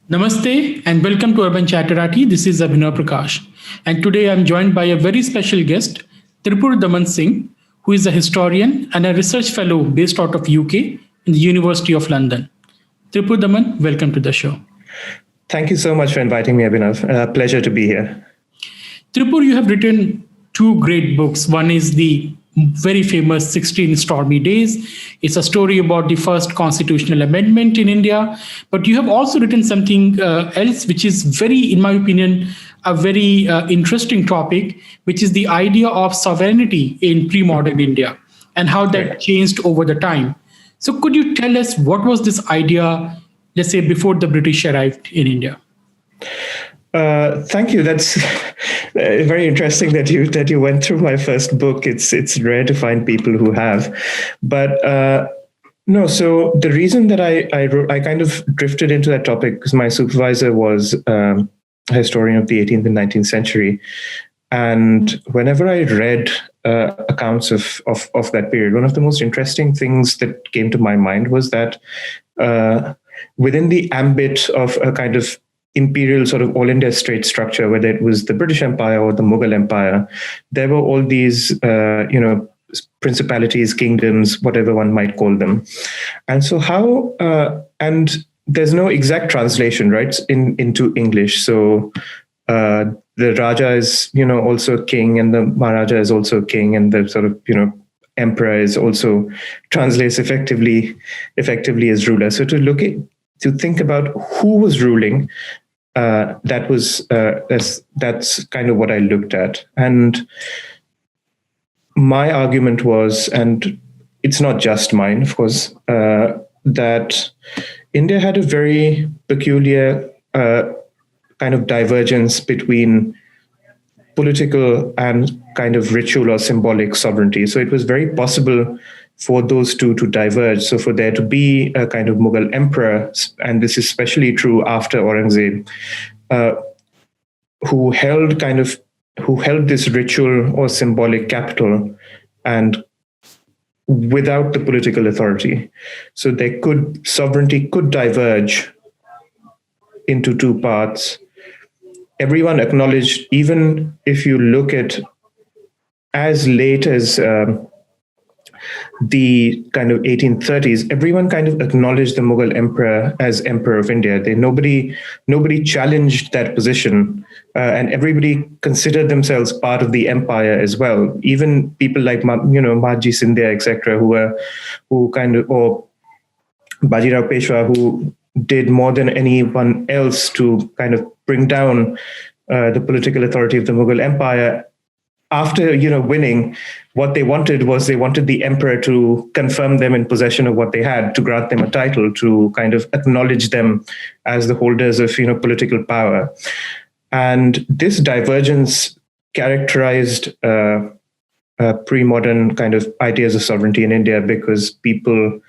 Namaste and welcome to Urban.chatterati. This is Abhinav Prakash. And today I'm joined by a very special guest, Tripurdaman Singh, who is a historian and a research fellow based out of UK in the University of London. Tripurdaman, welcome to the show. Thank you so much for inviting me, Abhinav. Pleasure to be here. Tripur, you have written two great books. One is the very famous 16 Stormy Days. It's a story about the first constitutional amendment in India. But you have also written something else, which is very, in my opinion, a very interesting topic, which is the idea of sovereignty in pre-modern India and how that changed over the time. So could you tell us what was this idea, let's say, before the British arrived in India? Thank you. That's very interesting that you went through my first book. It's rare to find people who have, but no. So the reason that I kind of drifted into that topic because my supervisor was a historian of the 18th and 19th century, and whenever I read accounts of that period, one of the most interesting things that came to my mind was that within the ambit of a kind of imperial sort of all India state structure, whether it was the British Empire or the Mughal Empire, there were all these, principalities, kingdoms, whatever one might call them. And so and there's no exact translation, right, into English. So the Raja is, also a king, and the Maharaja is also a king, and the sort of, emperor is also translates effectively as ruler. So to think about who was ruling, that's kind of what I looked at. And my argument was, and it's not just mine, of course, that India had a very peculiar kind of divergence between political and kind of ritual or symbolic sovereignty. So it was very possible for those two to diverge. So for there to be a kind of Mughal emperor, and this is especially true after Aurangzeb, who held this ritual or symbolic capital and without the political authority. So sovereignty could diverge into two parts. Everyone acknowledged, even if you look at as late as the kind of 1830s, everyone kind of acknowledged the Mughal emperor as emperor of India. Nobody challenged that position, and everybody considered themselves part of the empire as well. Even people like Mahadji Scindia, etc., or Bajirao Peshwa, who did more than anyone else to kind of bring down the political authority of the Mughal empire. After winning, what they wanted the emperor to confirm them in possession of what they had, to grant them a title, to kind of acknowledge them as the holders of political power. And this divergence characterized pre-modern kind of ideas of sovereignty in India, because people,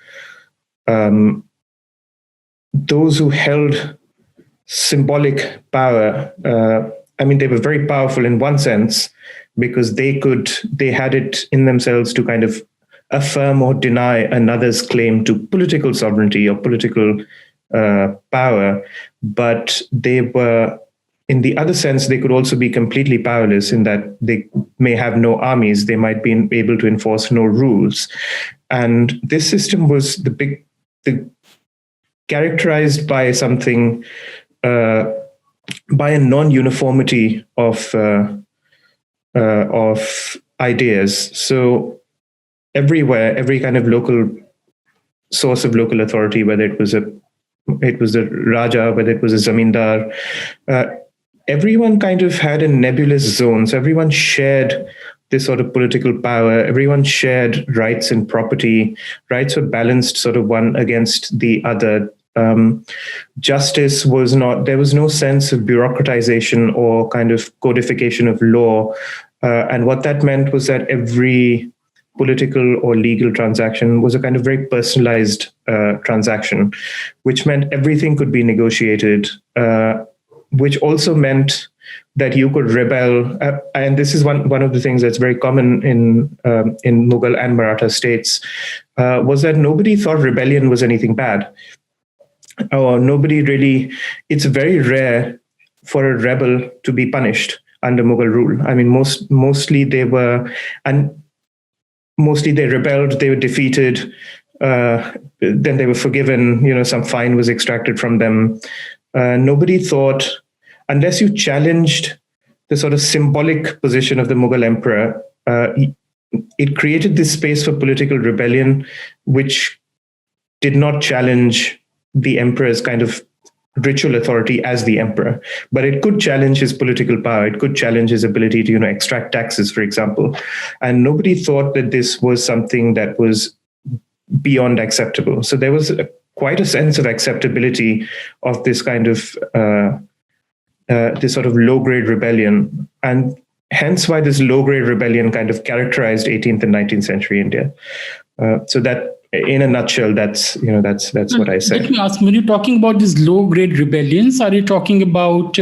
those who held symbolic power, they were very powerful in one sense, because they had it in themselves to kind of affirm or deny another's claim to political sovereignty or political power. But they were, in the other sense, they could also be completely powerless in that they may have no armies, they might be able to enforce no rules. And this system was characterized by something, by a non-uniformity of ideas. So everywhere, every kind of local source of local authority, whether it was the Raja, whether it was a Zamindar, everyone kind of had a nebulous zone. So everyone shared this sort of political power. Everyone shared rights and property. Rights were balanced sort of one against the other. Justice was not, there was no sense of bureaucratization or kind of codification of law. And what that meant was that every political or legal transaction was a kind of very personalized transaction, which meant everything could be negotiated, which also meant that you could rebel. And this is one of the things that's very common in Mughal and Maratha states, was that nobody thought rebellion was anything bad. nobody really, it's very rare for a rebel to be punished under Mughal rule. I mean, mostly they were, and mostly they rebelled, they were defeated, then they were forgiven, some fine was extracted from them. Nobody thought, unless you challenged the sort of symbolic position of the Mughal emperor, it created this space for political rebellion, which did not challenge the emperor's kind of ritual authority as the emperor, but it could challenge his political power. It could challenge his ability to, extract taxes, for example. And nobody thought that this was something that was beyond acceptable. So there was quite a sense of acceptability of this kind of this sort of low-grade rebellion, and hence why this low-grade rebellion kind of characterized 18th and 19th century India. So that, in a nutshell, that's what I say. Let me ask, when you're talking about these low-grade rebellions, are you talking about,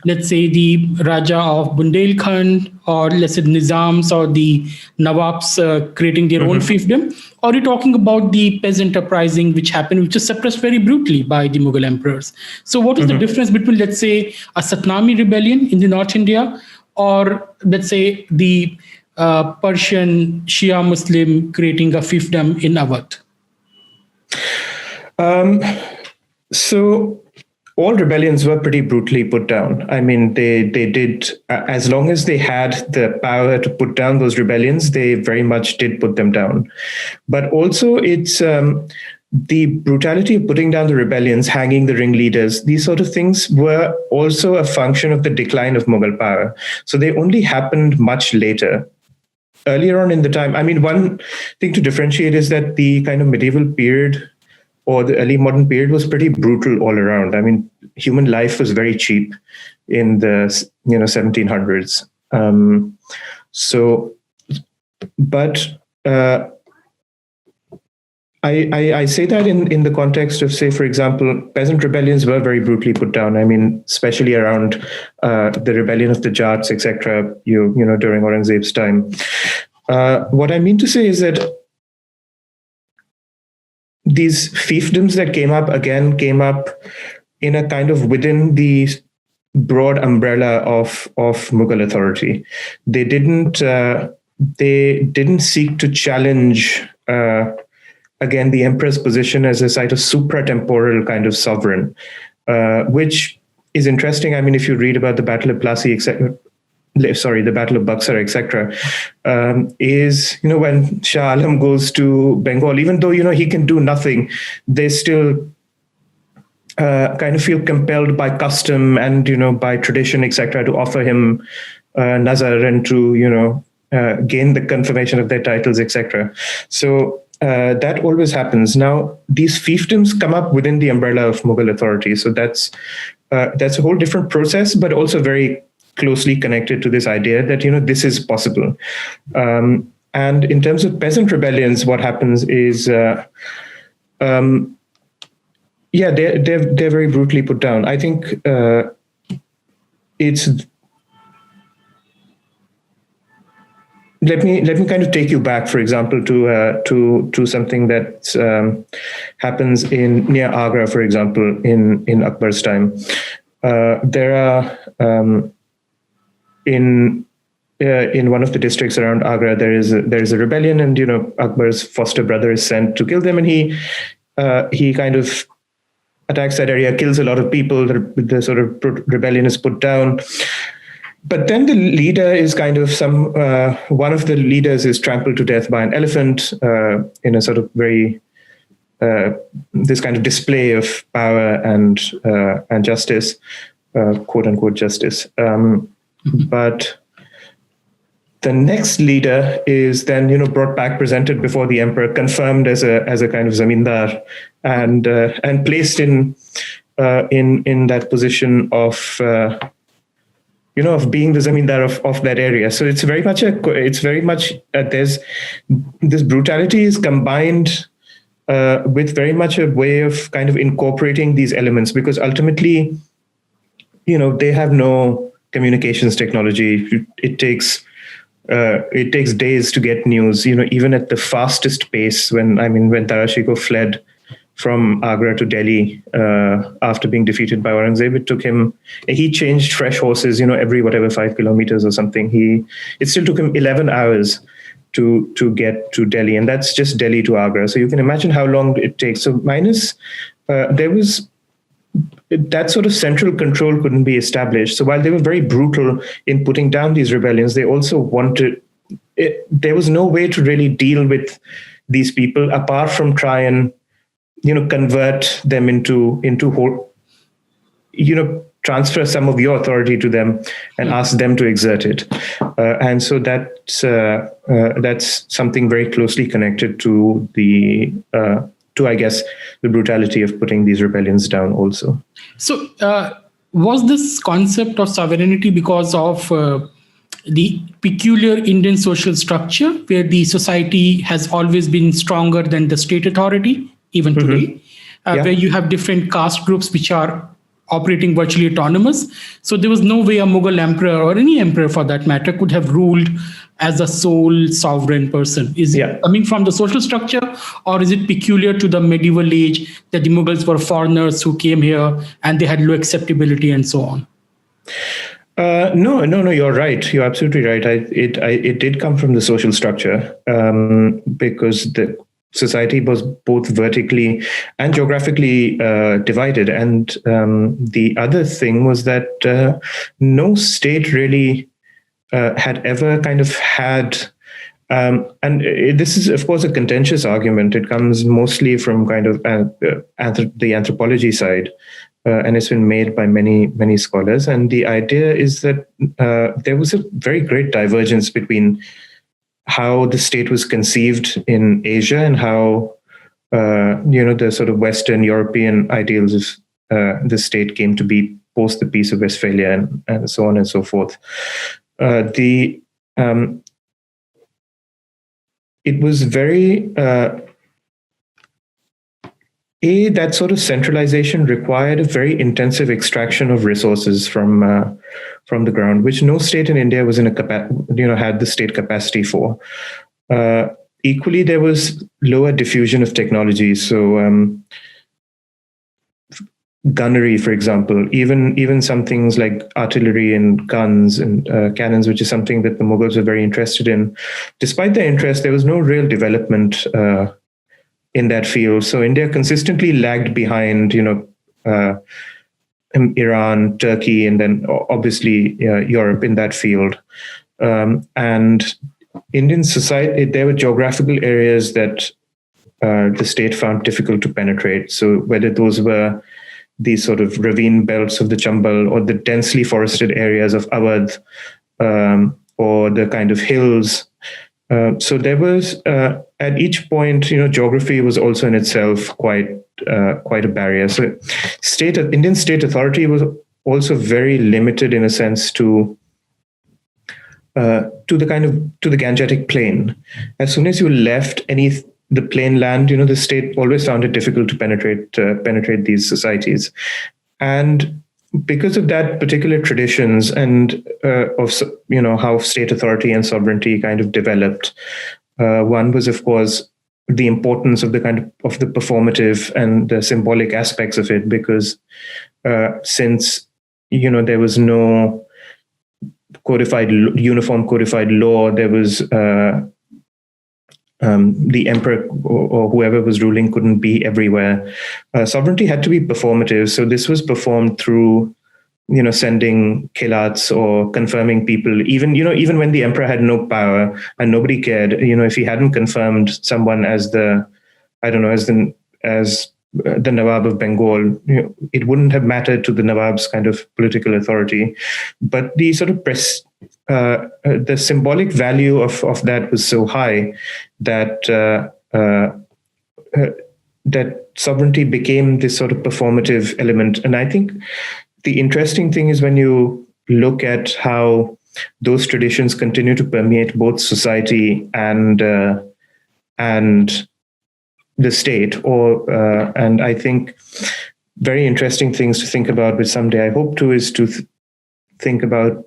let's say, the Raja of Bundelkhand, or let's say Nizams or the Nawabs creating their own fiefdom? Or are you talking about the peasant uprising which happened, which was suppressed very brutally by the Mughal emperors? So what is the difference between, let's say, a Satnami rebellion in the North India, or let's say the Persian Shia Muslim creating a fiefdom in Awadh? So all rebellions were pretty brutally put down. I mean, they did, as long as they had the power to put down those rebellions, they very much did put them down. But also it's the brutality of putting down the rebellions, hanging the ringleaders, these sort of things were also a function of the decline of Mughal power. So they only happened much later. Earlier on in the time, I mean, one thing to differentiate is that the kind of medieval period or the early modern period was pretty brutal all around. I mean, human life was very cheap in the 1700s. I say that in the context of, say, for example, peasant rebellions were very brutally put down. I mean, especially around the rebellion of the Jats, etc. During Aurangzeb's time. What I mean to say is that these fiefdoms that came up in a kind of within the broad umbrella of Mughal authority. They didn't seek to challenge again the emperor's position as a sort of supratemporal kind of sovereign, which is interesting. I mean, if you read about the Battle of Plassey, the Battle of Buxar, etc., is, when Shah Alam goes to Bengal, even though, he can do nothing, they still kind of feel compelled by custom and, by tradition, etc., to offer him nazar and to, gain the confirmation of their titles, etc. So that always happens. Now, these fiefdoms come up within the umbrella of Mughal authority. So that's a whole different process, but also very closely connected to this idea that, this is possible. And in terms of peasant rebellions, what happens is, they're very brutally put down. I think it's. Let me kind of take you back, for example, to something that happens near Agra, for example, in Akbar's time. There are in one of the districts around Agra, there is a rebellion, and Akbar's foster brother is sent to kill them, and he kind of attacks that area, kills a lot of people. The sort of rebellion is put down. But then the leader is kind of one of the leaders is trampled to death by an elephant in a sort of very this kind of display of power and justice, quote unquote justice. But the next leader is then brought back, presented before the emperor, confirmed as a kind of zamindar, and placed in that position of of being the zamindar of that area. So it's very much there's this brutality is combined with very much a way of kind of incorporating these elements, because ultimately, they have no communications technology. It takes days to get news. Even at the fastest pace. When Tarashiko fled from Agra to Delhi after being defeated by Aurangzeb. He changed fresh horses, every 5 kilometers or something. It still took him 11 hours to get to Delhi, and that's just Delhi to Agra. So you can imagine how long it takes. So there was that sort of central control couldn't be established. So while they were very brutal in putting down these rebellions, they also there was no way to really deal with these people apart from try and convert them into whole, transfer some of your authority to them and ask them to exert it. And so that's something very closely connected to I guess, the brutality of putting these rebellions down also. So was this concept of sovereignty because of the peculiar Indian social structure where the society has always been stronger than the state authority, even today, where you have different caste groups which are operating virtually autonomous? So there was no way a Mughal emperor, or any emperor for that matter, could have ruled as a sole sovereign person. Is it coming from the social structure, or is it peculiar to the medieval age that the Mughals were foreigners who came here and they had low acceptability and so on? No, you're right. You're absolutely right. It did come from the social structure, because the society was both vertically and geographically divided. And the other thing was that no state really had ever kind of had, and this is, of course, a contentious argument. It comes mostly from kind of the anthropology side, and it's been made by many scholars. And the idea is that there was a very great divergence between how the state was conceived in Asia and how the sort of Western European ideals of the state came to be post the Peace of Westphalia and so on and so forth. It was very that sort of centralization required a very intensive extraction of resources from the ground, which no state in India was in had the state capacity for. Equally, there was lower diffusion of technology. So gunnery, for example, even some things like artillery and guns and cannons, which is something that the Mughals were very interested in. Despite their interest, there was no real development in that field. So India consistently lagged behind, Iran, Turkey, and then obviously Europe in that field. And Indian society, there were geographical areas that the state found difficult to penetrate. So whether those were these sort of ravine belts of the Chambal or the densely forested areas of Awadh, or the kind of hills. So there was, at each point, geography was also in itself quite a barrier. So Indian state authority was also very limited in a sense to the Gangetic Plain. As soon as you left the plain land, the state always found it difficult to penetrate these societies. And because of that particular traditions and of how state authority and sovereignty kind of developed, one was, of course, the importance of the performative and the symbolic aspects of it, because since there was no uniform codified law, there was the emperor or whoever was ruling couldn't be everywhere. Sovereignty had to be performative. So this was performed through, sending khilats or confirming people, even when the emperor had no power and nobody cared, if he hadn't confirmed someone as the Nawab of Bengal, it wouldn't have mattered to the Nawab's kind of political authority. But the sort of the symbolic value of that was so high that that sovereignty became this sort of performative element. And I think the interesting thing is when you look at how those traditions continue to permeate both society and the state, and I think very interesting things to think about, which someday I hope to, is to think about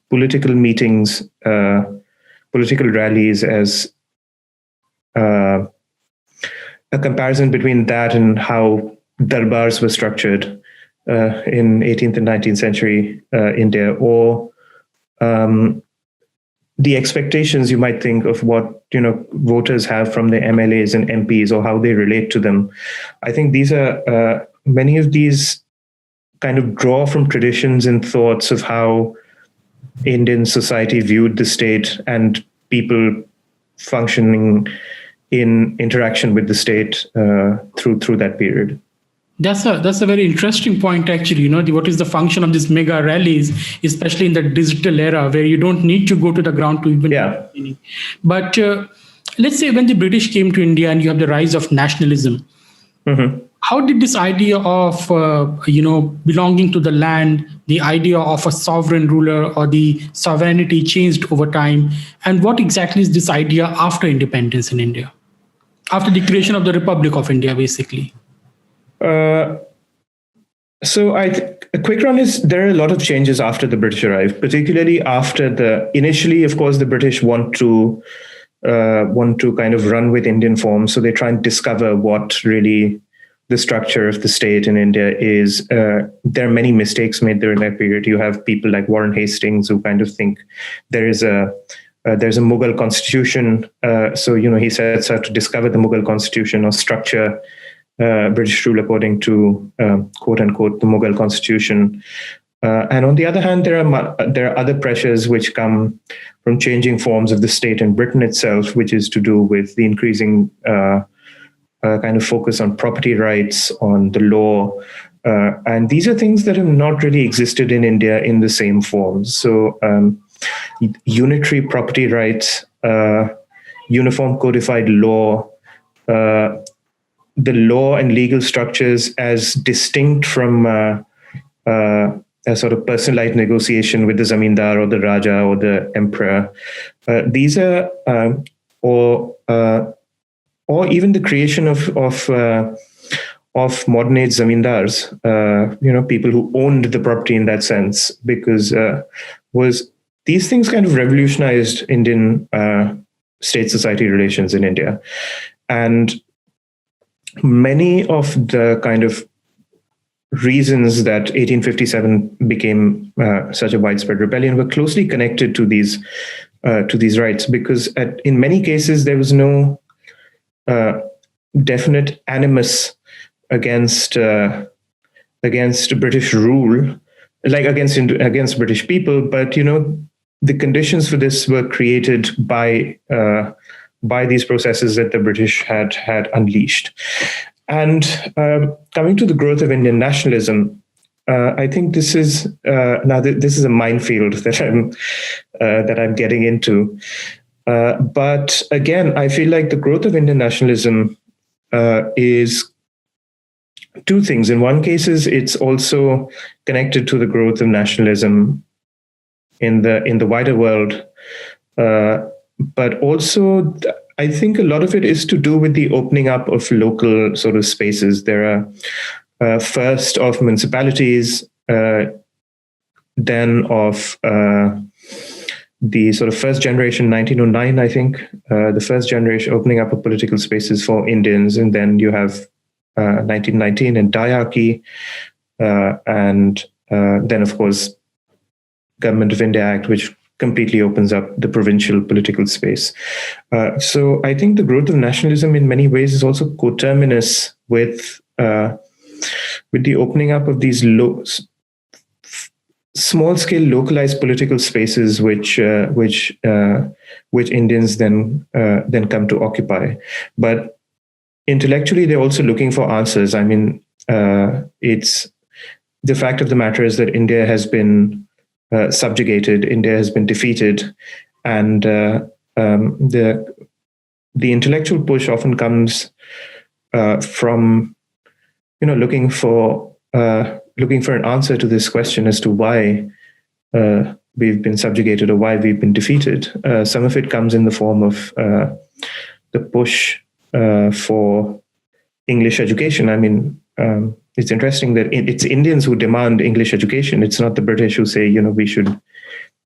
political meetings, political rallies as a comparison between that and how darbars were structured in 18th and 19th century India, or the expectations you might think of what voters have from their MLAs and MPs, or how they relate to them. I think these are many of these kind of draw from traditions and thoughts of how Indian society viewed the state and people functioning in interaction with the state through that period. That's a very interesting point, actually. What is the function of these mega rallies, especially in the digital era, where you don't need to go to the ground to even. Yeah. But let's say when the British came to India and you have the rise of nationalism, how did this idea of belonging to the land, the idea of a sovereign ruler or the sovereignty changed over time, and what exactly is this idea after independence in India, after the creation of the Republic of India, basically? So a quick run is there are a lot of changes after the British arrived, particularly after initially, of course, the British want to kind of run with Indian forms. So they try and discover what really the structure of the state in India is. There are many mistakes made during that period. You have people like Warren Hastings who kind of think there's a Mughal constitution. So he sets out to discover the Mughal constitution or structure British rule according to quote unquote the Mughal constitution. And on the other hand, there are other pressures which come from changing forms of the state in Britain itself, which is to do with the increasing kind of focus on property rights, on the law. And these are things that have not really existed in India in the same forms. So unitary property rights, uniform codified law, the law and legal structures as distinct from a sort of personalized negotiation with the zamindar or the raja or the emperor. These are, or even the creation of modern age zamindars, people who owned the property in that sense, because these things kind of revolutionized Indian state-society relations in India. And many of the kind of reasons that 1857 became such a widespread rebellion were closely connected to these rights, because in many cases there was no definite animus against British rule, like against British people, but the conditions for this were created by these processes that the British had unleashed. And coming to the growth of Indian nationalism, I think this is this is a minefield that I'm getting into. But again, I feel like the growth of Indian nationalism is two things. In one case, it's also connected to the growth of nationalism in the wider world. But also, I think a lot of it is to do with the opening up of local sort of spaces. There are first of municipalities, then of the sort of first generation, 1909, I think, the first generation opening up of political spaces for Indians. And then you have 1919 and diarchy. And then, of course, Government of India Act, which completely opens up the provincial political space. So I think the growth of nationalism in many ways is also coterminous with the opening up of these small-scale localized political spaces, which Indians then come to occupy. But intellectually, they're also looking for answers. I mean, it's the fact of the matter is that India has been subjugated, India has been defeated, and the intellectual push often comes from looking for an answer to this question as to why we've been subjugated or why we've been defeated. Some of it comes in the form of the push for English education. I mean, it's interesting that it's Indians who demand English education. It's not the British who say,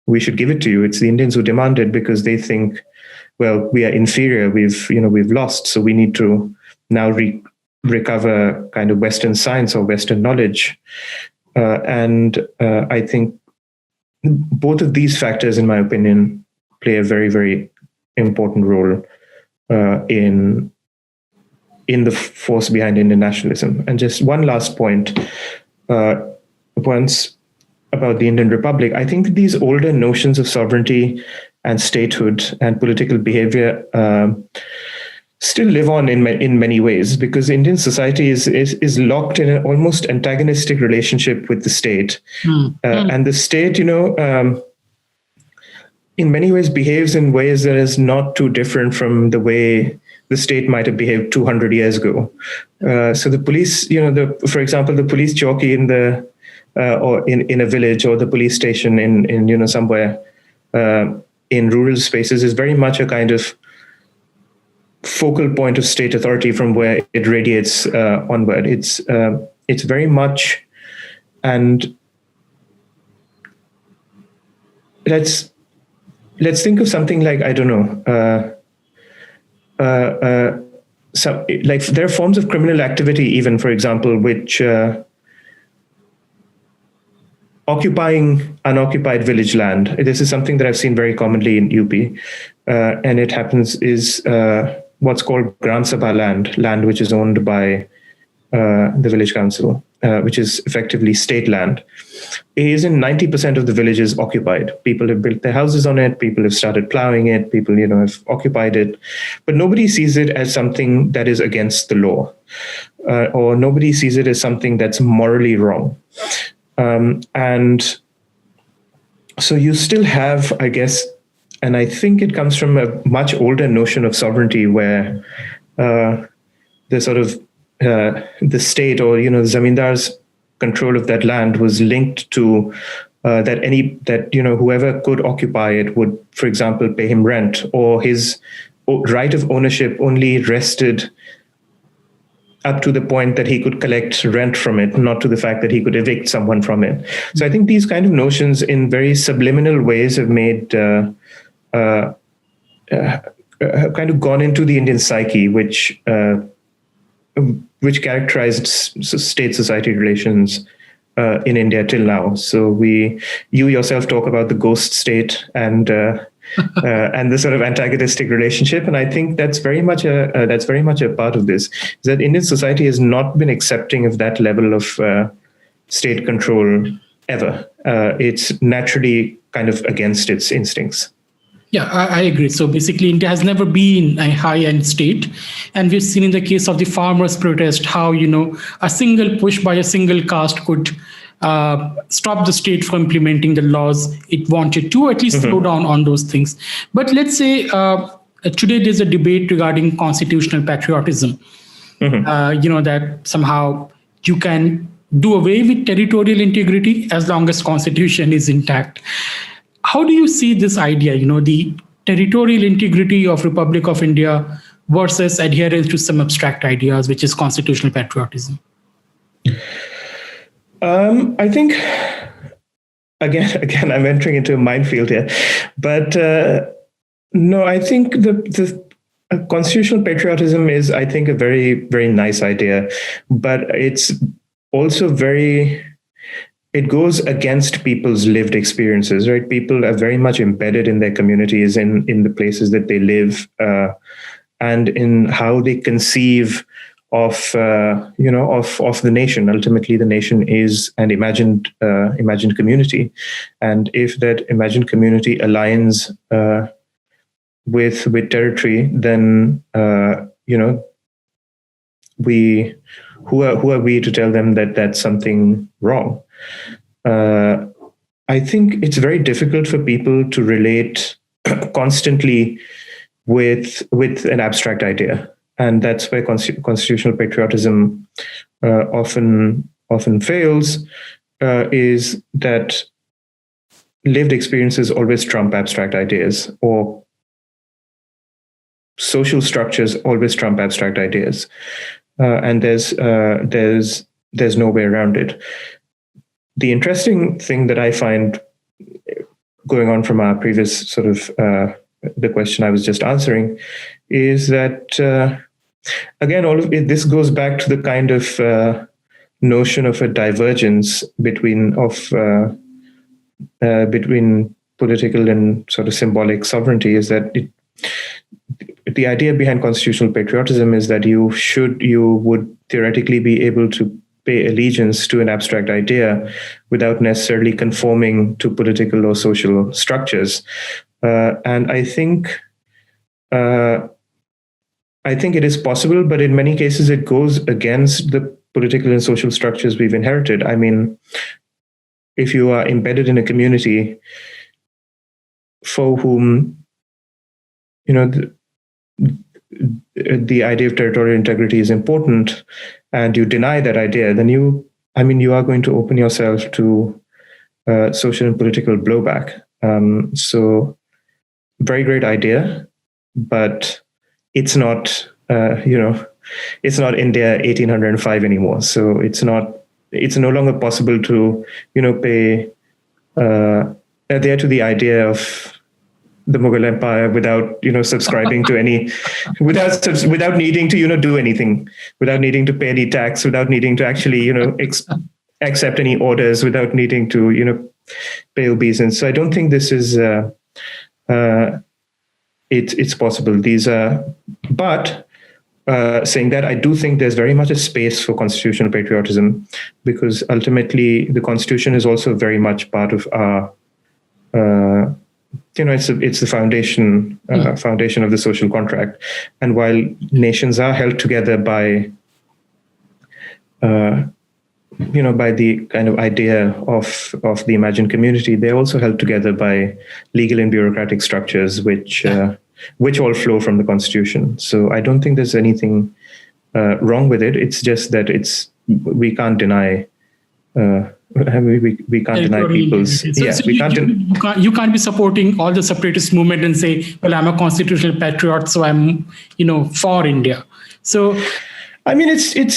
we should give it to you. It's the Indians who demand it because they think, well, we are inferior. We've lost, so we need to now recover kind of Western science or Western knowledge. And I think both of these factors, in my opinion, play a very, very important role in the force behind Indian nationalism. And just one last point, once about the Indian Republic, I think these older notions of sovereignty and statehood and political behavior still live on in many ways, because Indian society is locked in an almost antagonistic relationship with the state. And the state, in many ways behaves in ways that is not too different from the way the state might have behaved 200 years ago. So the police, for example, the police jockey in the or in a village, or the police station in somewhere in rural spaces, is very much a kind of focal point of state authority from where it radiates onward. It's very much, and let's think of something like, I don't know, so like there are forms of criminal activity, even, for example, which occupying unoccupied village land. This is something that I've seen very commonly in UP, and it happens is what's called Gram Sabha land which is owned by the village council, which is effectively state land, is in 90% of the villages occupied. People have built their houses on it. People have started plowing it. People, have occupied it, but nobody sees it as something that is against the law, or nobody sees it as something that's morally wrong. And so you still have, I guess, and I think it comes from a much older notion of sovereignty, where the sort of the state, or the zamindar's control of that land was linked to that whoever could occupy it would, for example, pay him rent, or his right of ownership only rested up to the point that he could collect rent from it, not to the fact that he could evict someone from it. So I think these kind of notions, in very subliminal ways, have made kind of gone into the Indian psyche, which characterized state-society relations in India till now. So you yourself talk about the ghost state and the sort of antagonistic relationship, and I think that's very much a part of this. Is that Indian society has not been accepting of that level of state control ever. It's naturally kind of against its instincts. Yeah, I agree. So basically, India has never been a high-end state. And we've seen in the case of the farmers' protest how, a single push by a single caste could stop the state from implementing the laws it wanted to, at least slow down on those things. But let's say today there's a debate regarding constitutional patriotism. That somehow you can do away with territorial integrity as long as constitution is intact. How do you see this idea, the territorial integrity of Republic of India versus adherence to some abstract ideas, which is constitutional patriotism? I think, again, I'm entering into a minefield here, but no, I think the constitutional patriotism is, I think, a very, very nice idea, but it's also it goes against people's lived experiences, right? People are very much embedded in their communities, in the places that they live, and in how they conceive of the nation. Ultimately, the nation is an imagined community, and if that imagined community aligns with territory, then who are we to tell them that that's something wrong? I think it's very difficult for people to relate constantly with an abstract idea, and that's where constitutional patriotism often fails. Is that lived experiences always trump abstract ideas, or social structures always trump abstract ideas, and there's no way around it. The interesting thing that I find, going on from our previous sort of the question I was just answering, is that again, all of it, this goes back to the kind of notion of a divergence between political and sort of symbolic sovereignty. Is that the idea behind constitutional patriotism is that you would theoretically be able to pay allegiance to an abstract idea without necessarily conforming to political or social structures. And I think it is possible, but in many cases it goes against the political and social structures we've inherited. I mean, if you are embedded in a community for whom, the idea of territorial integrity is important, and you deny that idea, then you are going to open yourself to social and political blowback. So, very great idea, but it's not, it's not India 1805 anymore. So it's no longer possible to, pay adhere to the idea of the Mughal Empire without, subscribing to any, without needing to, do anything, without needing to pay any tax, without needing to actually, accept any orders, without needing to, pay obeisance. So I don't think this is, it's possible. But saying that, I do think there's very much a space for constitutional patriotism, because ultimately the constitution is also very much part of our, it's the foundation of the social contract. And while nations are held together by, by the kind of idea of the imagined community, they're also held together by legal and bureaucratic structures, which all flow from the constitution. So I don't think there's anything wrong with it. It's just that we can't deny. We can't deny people's. You can't be supporting all the separatist movement and say, well, I'm a constitutional patriot, so I'm for India. So I mean, it's in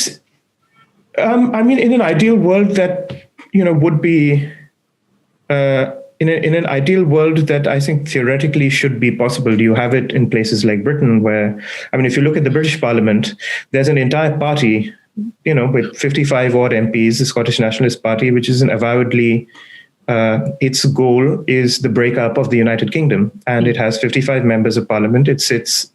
an ideal world that would be in an ideal world that I think theoretically should be possible. You have it in places like Britain, where if you look at the British Parliament, there's an entire party, with 55 odd MPs, the Scottish Nationalist Party, which is an avowedly, its goal is the breakup of the United Kingdom, and it has 55 members of Parliament. It sits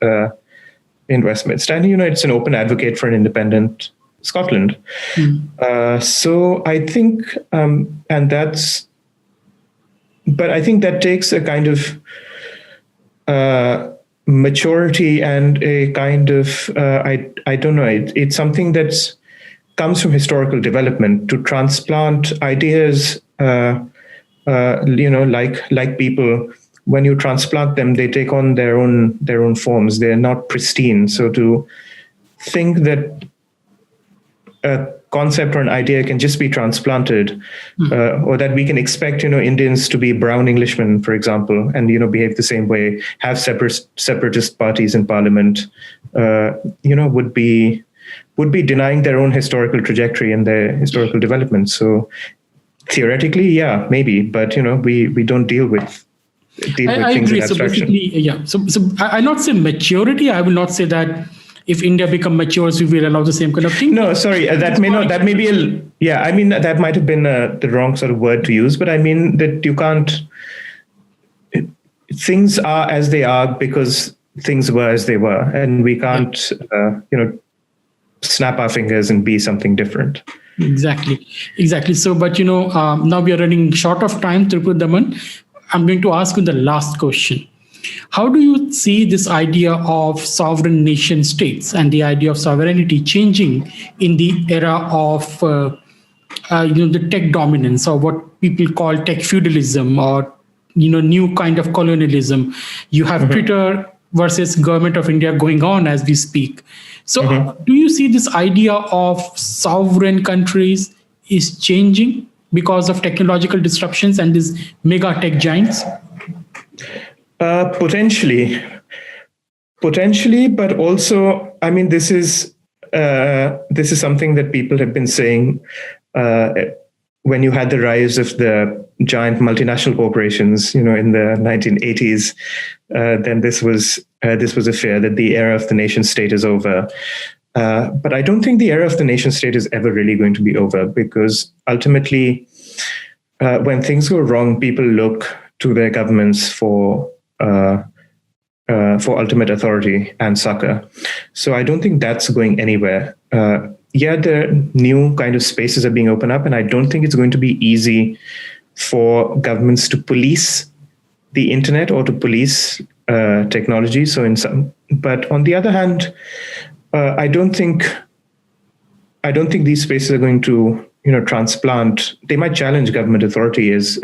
in Westminster, and it's an open advocate for an independent Scotland. So I think, but I think that takes a kind of maturity and a kind of, I don't know, it's something that comes from historical development to transplant ideas, like people. When you transplant them, they take on their own forms. They're not pristine. So to think that a concept or an idea can just be transplanted, or that we can expect, Indians to be brown Englishmen, for example, and, behave the same way, have separatist parties in parliament, would be denying their own historical trajectory and their historical development. So theoretically, yeah, maybe, but, we don't deal with things in abstraction. So I not say maturity. I will not say that if India become matures, we will allow the same kind of thing. No, sorry, that may be that might have been the wrong sort of word to use, but I mean that you can't, things are as they are because things were as they were, and we can't, snap our fingers and be something different. Exactly. So, but now we are running short of time, Tripurdaman. I'm going to ask you the last question. How do you see this idea of sovereign nation states and the idea of sovereignty changing in the era of the tech dominance, or what people call tech-feudalism, or new kind of colonialism? You have Twitter versus government of India going on as we speak. So do you see this idea of sovereign countries is changing because of technological disruptions and these mega tech giants? Potentially, but also, this is something that people have been saying when you had the rise of the giant multinational corporations, in the 1980s, then this was a fear that the era of the nation state is over. But I don't think the era of the nation state is ever really going to be over, because ultimately, when things go wrong, people look to their governments for ultimate authority and succor. So I don't think that's going anywhere. The new kind of spaces are being opened up, and I don't think it's going to be easy for governments to police the internet or to police technology. But on the other hand, I don't think these spaces are going to, transplant. They might challenge government authority as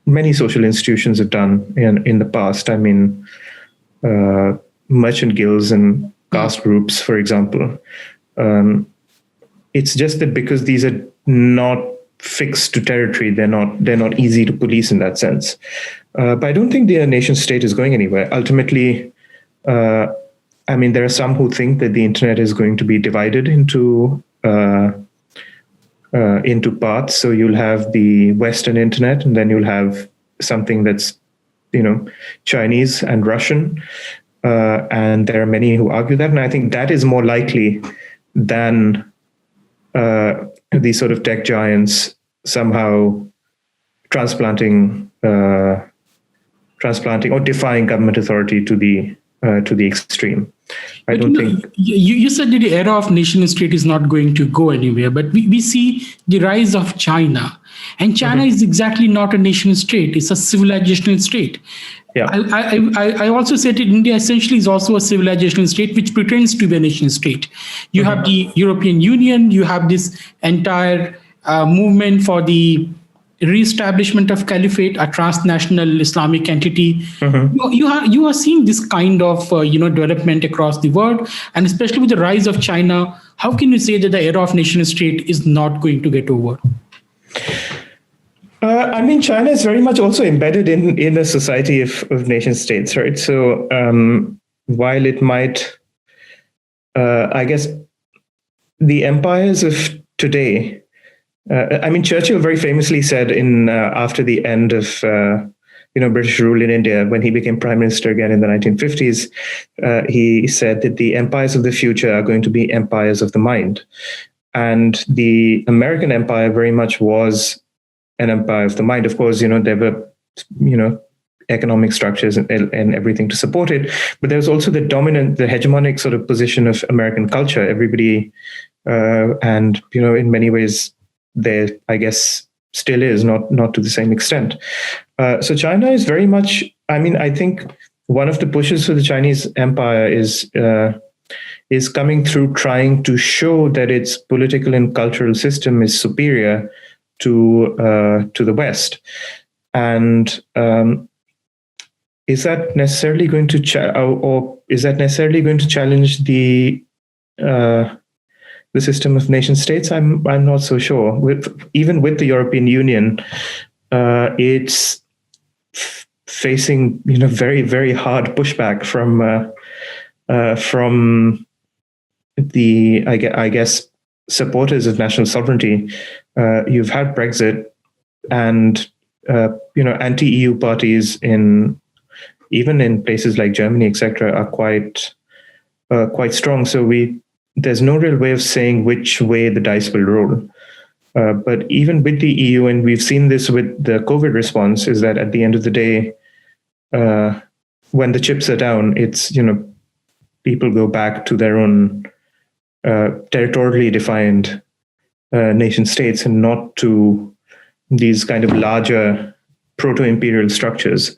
many social institutions have done in the past. I mean, merchant guilds and caste groups, for example. It's just that because these are not fixed to territory, they're not easy to police in that sense. But I don't think the nation state is going anywhere. Ultimately, there are some who think that the internet is going to be divided into parts. So you'll have the Western internet, and then you'll have something that's, Chinese and Russian. And there are many who argue that. And I think that is more likely than these sort of tech giants somehow transplanting or defying government authority to the extreme. I don't think you said that the era of nation state is not going to go anywhere, but we see the rise of China, and China is exactly not a nation state; it's a civilizational state. Yeah. I also said that India essentially is also a civilizational state which pretends to be a nation state. You have the European Union, you have this entire movement for the re-establishment of caliphate, a transnational Islamic entity. You are seeing this kind of development across the world, and especially with the rise of China. How can you say that the era of nation state is not going to get over? China is very much also embedded in a society of nation states, right? So while it might, I guess, the empires of today. Churchill very famously said after the end of British rule in India, when he became prime minister again in the 1950s, he said that the empires of the future are going to be empires of the mind, and the American empire very much was an empire of the mind. Of course, there were economic structures and everything to support it, but there was also the hegemonic sort of position of American culture. Everybody, and in many ways, there, I guess, still is, not to the same extent. So China is very much, I think one of the pushes for the Chinese empire is coming through trying to show that its political and cultural system is superior to the West. And is that necessarily going to challenge the system of nation states? I'm not so sure. Even with the European Union, it's facing very, very hard pushback from the I guess supporters of national sovereignty. You've had Brexit, and anti-EU parties even in places like Germany, etc., are quite strong. So there's no real way of saying which way the dice will roll. But even with the EU, and we've seen this with the COVID response, is that at the end of the day, when the chips are down, it's people go back to their own territorially defined nation states, and not to these kind of larger proto-imperial structures.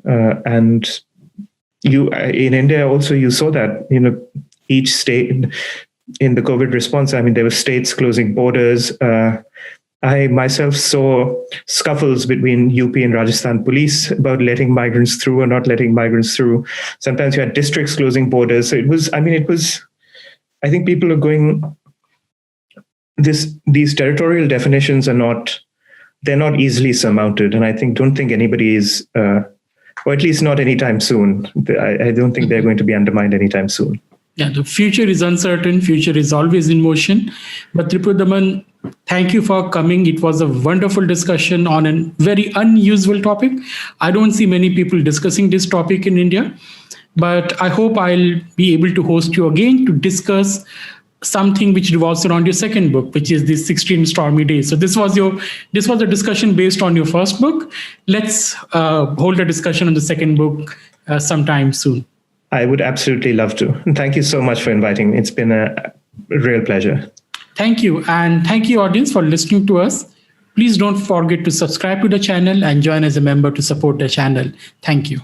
And in India also, you saw that each state in the COVID response. There were states closing borders. I myself saw scuffles between UP and Rajasthan police about letting migrants through or not letting migrants through. Sometimes you had districts closing borders. So I think people are going, these territorial definitions they're not easily surmounted. And I don't think anybody is, or at least not anytime soon. I don't think they're going to be undermined anytime soon. Yeah, the future is uncertain. Future is always in motion. But Tripurdaman, Thank you for coming. It was a wonderful discussion on a very unusual topic. I don't see many people discussing this topic in India, but I hope I'll be able to host you again to discuss something which revolves around your second book, which is the 16 Stormy Days. So this was a discussion based on your first book. Let's hold a discussion on the second book sometime soon. I would absolutely love to. Thank you so much for inviting me. It's been a real pleasure. Thank you. And thank you, audience, for listening to us. Please don't forget to subscribe to the channel and join as a member to support the channel. Thank you.